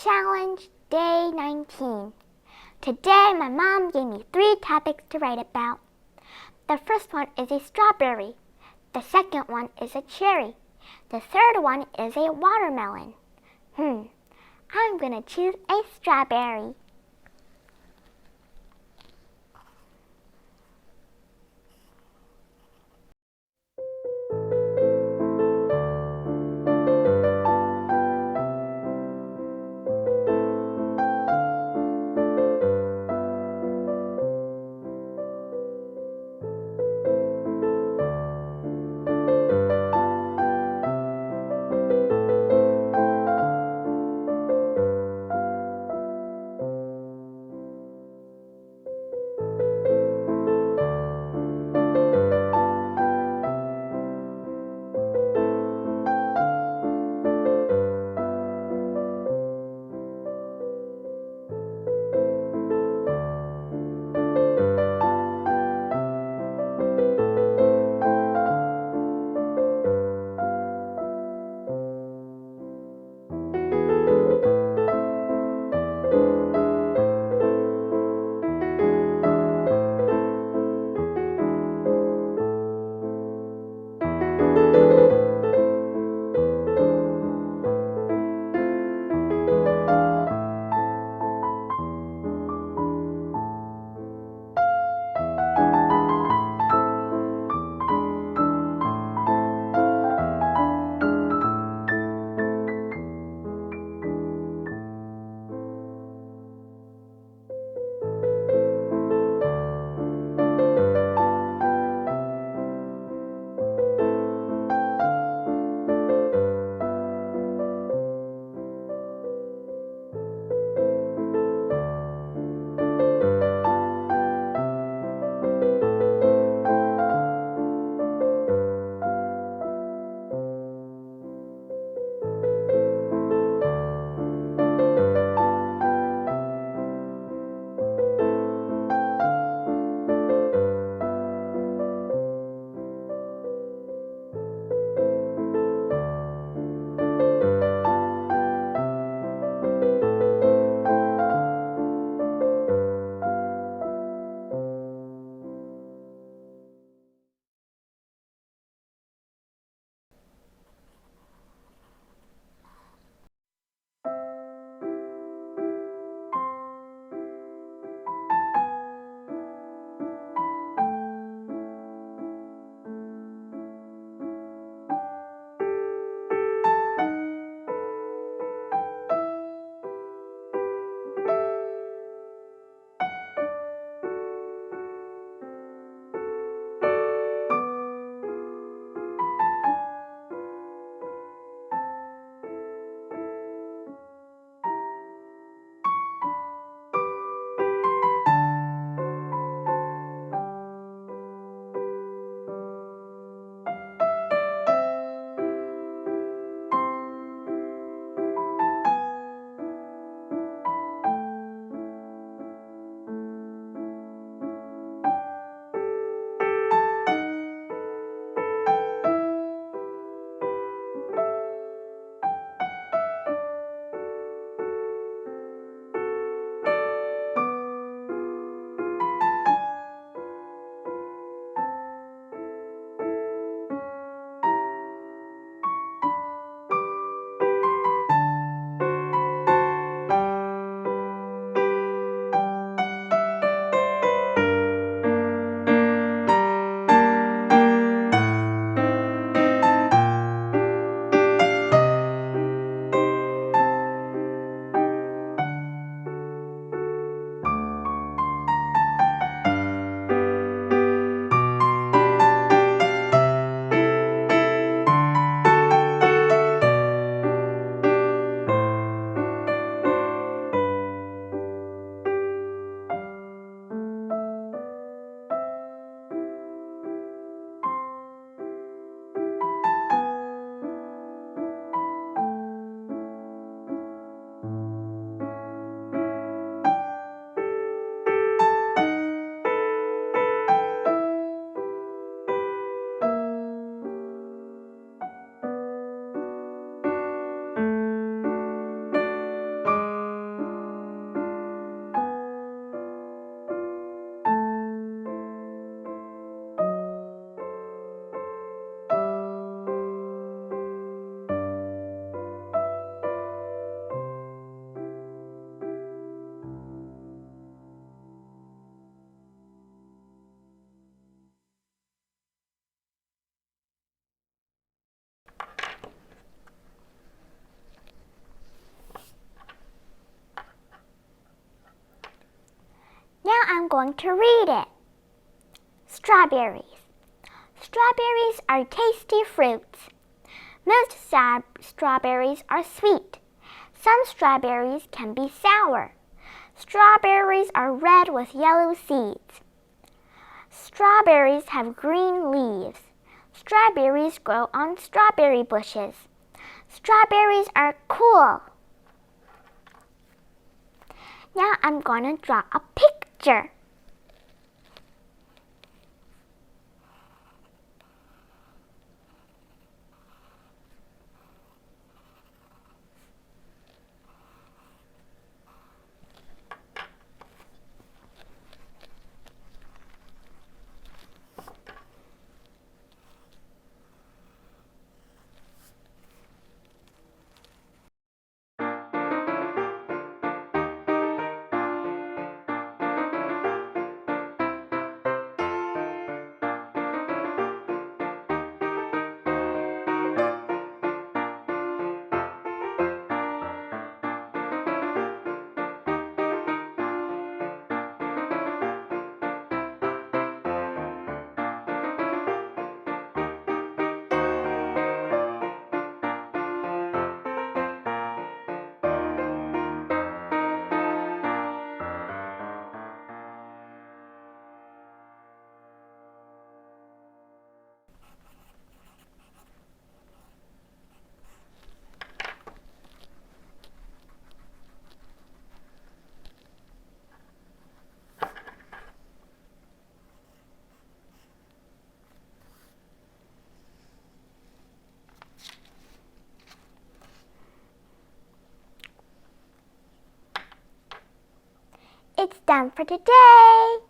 Challenge Day 19. Today my mom gave me 3 topics to write about. The first one is a strawberry. The second one is a cherry. The third one is a watermelon. I'm gonna choose a strawberry. going to read it. Strawberries. Strawberries are tasty fruits. Most strawberries are sweet. Some strawberries can be sour. Strawberries are red with yellow seeds. Strawberries have green leaves. Strawberries grow on strawberry bushes. Strawberries are cool. Now I'm going to draw a picture. It's done for today.